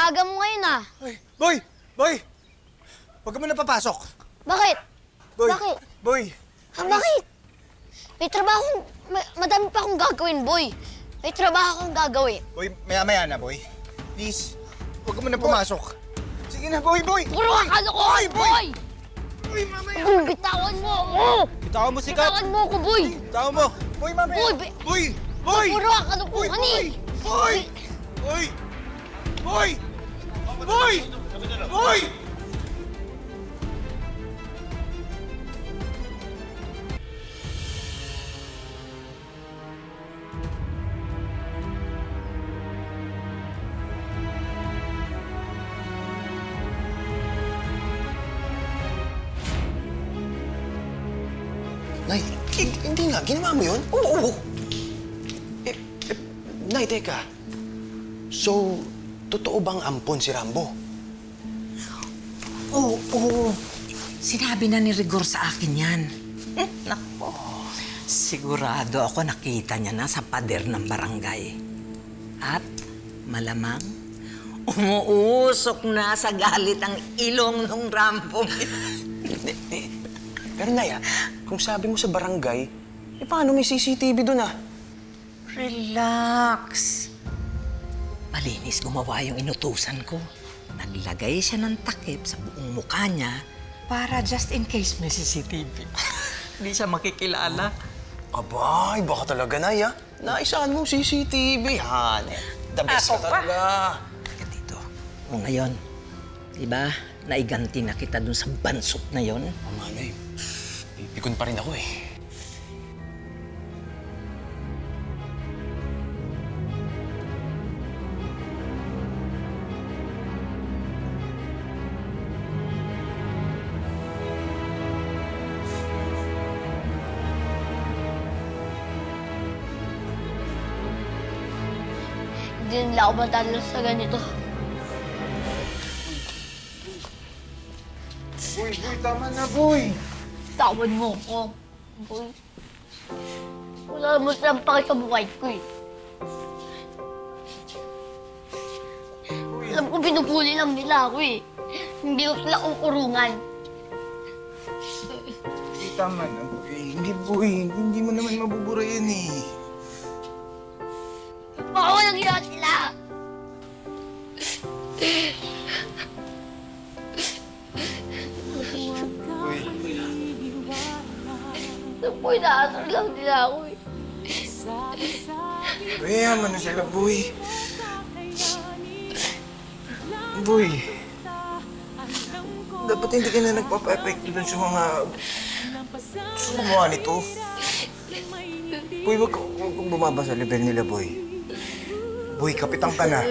aga-aga mo ngayon, ah. Ay, Boy! Boy! Huwag ka muna papasok. Bakit? Boy! Bakit? Boy! Bakit? May trabaho, madami pa akong gagawin, boy. May trabaho akong gagawin. Boy, maya-maya na, Boy. Please, huwag ka muna pumasok. Sige na, Boy! Puro ka ko! Boy! Boy! Boy, mamaya! Boy, bitawan mo ako! Bitawan mo si Kat! Bitawan mo ako, boy! Bitawan mo! Boy, mamaya! Boy! Boy! Boy! Puro ka Boy! eh! Boy! Boy! Boy! Boy! Boy! Nay, hindi nga. Ginawa mo yun? Oo. Nay, teka. So, totoo bang ampon si Rambo? Oo. Sinabi na ni Rigor sa akin yan. Naku. Sigurado ako nakita niya na sa pader ng barangay. At malamang, umuusok na sa galit ang ilong ng Rambo. Pero Nay, kung sabi mo sa barangay, paano may CCTV doon, Relax. Malinis gumawa yung inutusan ko. Naglagay siya ng takip sa buong mukha niya para just in case may CCTV. Hindi siya makikilala. Abay, baka talaga, Nay, Naisahan mo CCTV, The best ka talaga. Halika dito. O ngayon, diba, naiganti na kita dun sa bansot na yon. Nay, pikon pa rin ako, Hindi nila ako matalo sa ganito. Boy, tama na, Boy! Tawan mo ako, boy. Wala mo silang paki sa buhay ko, eh. Alam ko, pinupuli lang nila ako, eh. Hindi ko sila kukurungan. Tama na, Boy. Hindi, Boy. Hindi mo naman mabubura yan, eh. Baka walang hiya sila. Boy. Boy, naasar lang nila ako, eh. Boy, yaman na sila, Boy. Boy. Dapat hindi ka na nagpapa-epekto dun sa mga gumawa nito. Boy, wag kang bumaba sa level nila, Boy. Boy, kapitan ka na.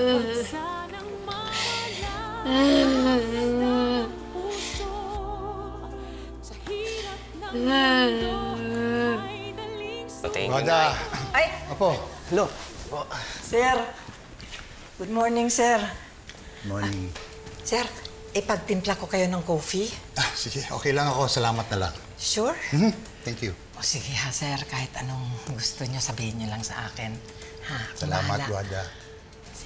Wada! Ay! Apo! Hello. Sir! Good morning, sir. Morning. Sir, ipagtimpla ko kayo ng coffee? Sige, okay lang ako. Salamat na lang. Sure? Thank you. O sige ha, sir. Kahit anong gusto niyo, sabihin niyo lang sa akin. Ha? Salamat, bahala. Wada.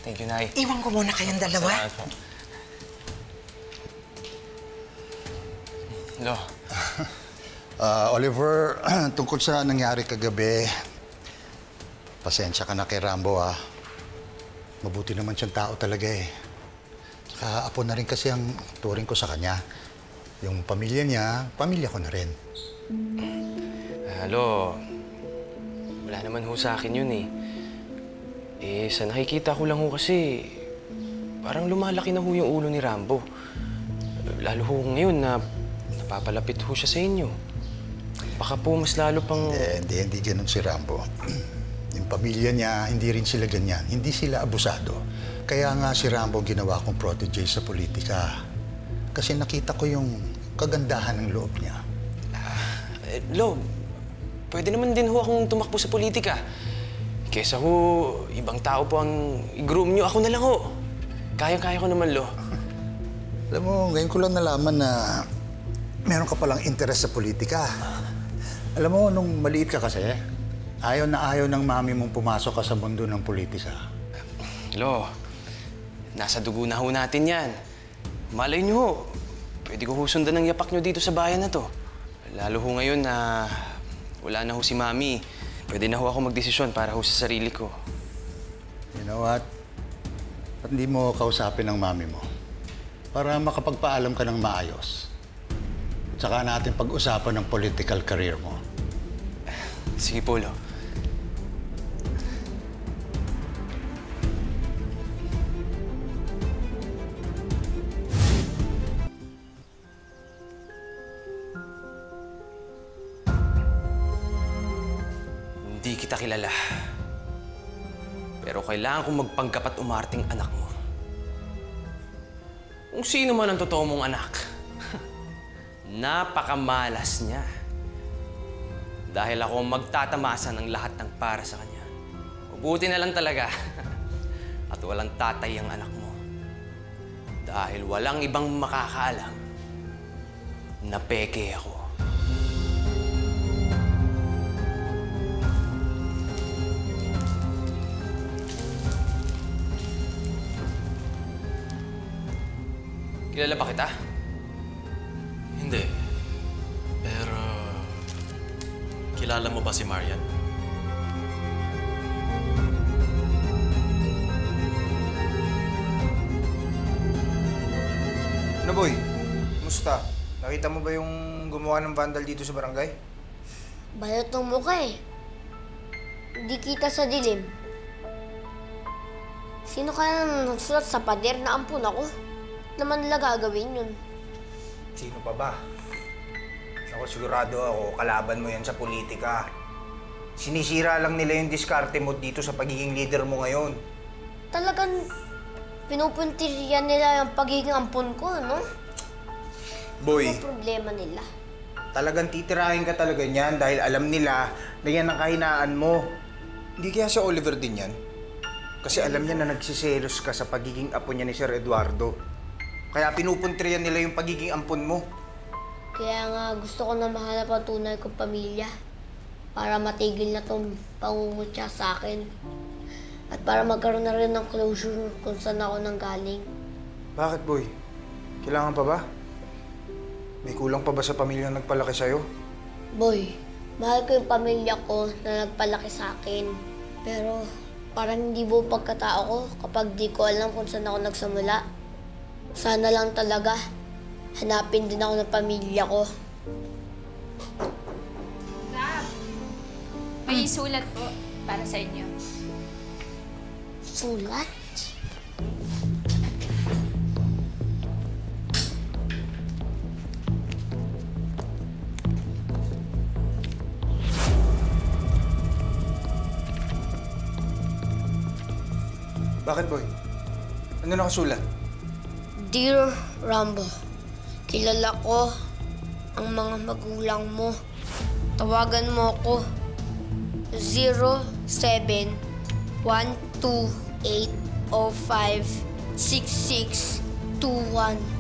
Thank you, Nay. Iwan ko muna kayong dalawa. Hello. Oliver, tungkol sa nangyari kagabi, pasensya ka na kay Rambo, Mabuti naman siyang tao talaga, Saka apo na rin kasi ang turing ko sa kanya. Yung pamilya niya, pamilya ko na rin. Hello. Wala naman ho sa akin yun, sa nakikita ko lang ho kasi, parang lumalaki na ho yung ulo ni Rambo. Lalo ho ngayon na napapalapit ho siya sa inyo. Baka po mas lalo pang... Hindi ganun si Rambo. Yung pamilya niya, hindi rin sila ganyan. Hindi sila abusado. Kaya nga si Rambo ginawa kong protege sa politika. Kasi nakita ko yung kagandahan ng loob niya. Lo, pwede naman din ho akong tumakbo sa politika. Kesa ho, ibang tao po ang i-groom niyo. Ako na lang ho. Kaya-kaya ko naman, Lo. Alam mo, ngayon ko lang nalaman na meron ka palang interest sa politika. Alam mo, nung maliit ka kasi, ayaw na ayaw ng mami mong pumasok ka sa mundo ng politika. Lo, Nasa dugo na ho natin yan. Malay nyo ho, pwede ko ho sundan ng yapak nyo dito sa bayan na to. Lalo ho ngayon na wala na ho si Mami. Pwede na ho ako magdesisyon para ho sa sarili ko. You know what? Ba't hindi mo kausapin ng mami mo? Para makapagpaalam ka ng maayos. Tsaka natin pag-usapan ng political career mo. Sige, Polo. Hindi kita kilala. Pero kailangan kong magpanggap at umarting anak mo. Kung sino man ang totoo mong anak, napakamalas niya. Dahil ako ang magtatamasa ng lahat ng para sa kanya. Mabuti na lang talaga. At walang tatay ang anak mo. Dahil walang ibang makakaalam na peke ako. Kilala ba kita? Hindi. Pero... kilala mo ba si Marian? Ano, boy? Kumusta? Nakita mo ba yung gumawa ng vandal dito sa barangay? Balot ng mukha eh. Hindi kita sa dilim. Sino kaya nagsulat sa pader na ampun ako? Naman nila gagawin yun. Sino pa ba? Ako sigurado ako, kalaban mo yan sa politika. Sinisira lang nila yung diskarte mo dito sa pagiging leader mo ngayon. Talagang pinupuntiryan nila yung pagiging ampun ko, no? Boy, Ano problema nila? talagang titirahin ka talaga niyan dahil alam nila na yan ang kahinaan mo. Hindi kaya si Oliver din yan? Kasi alam niya na nagsiselos ka sa pagiging apo niya ni Sir Eduardo. Kaya pinupuntiryan nila yung pagiging ampon mo. Kaya nga gusto ko na mahanap ang tunay kong pamilya para matigil na tong pangungutya sa akin. At para magkaroon na rin ng closure kung saan ako nanggaling. Bakit, boy? Kailangan pa ba? May kulang pa ba sa pamilyang nagpalaki sa'yo? Boy, mahal ko yung pamilya ko na nagpalaki sa akin. Pero parang hindi buo pagkatao ko kapag di ko alam kung saan ako nagsimula. Sana lang talaga hanapin din ako ng pamilya ko. Gab, may sulat po para sa inyo. Sulat? Bakit, boy? Ano nakasulat? Dear Rambo, kilala ko ang mga magulang mo. Tawagan mo ako 07-12805-6621.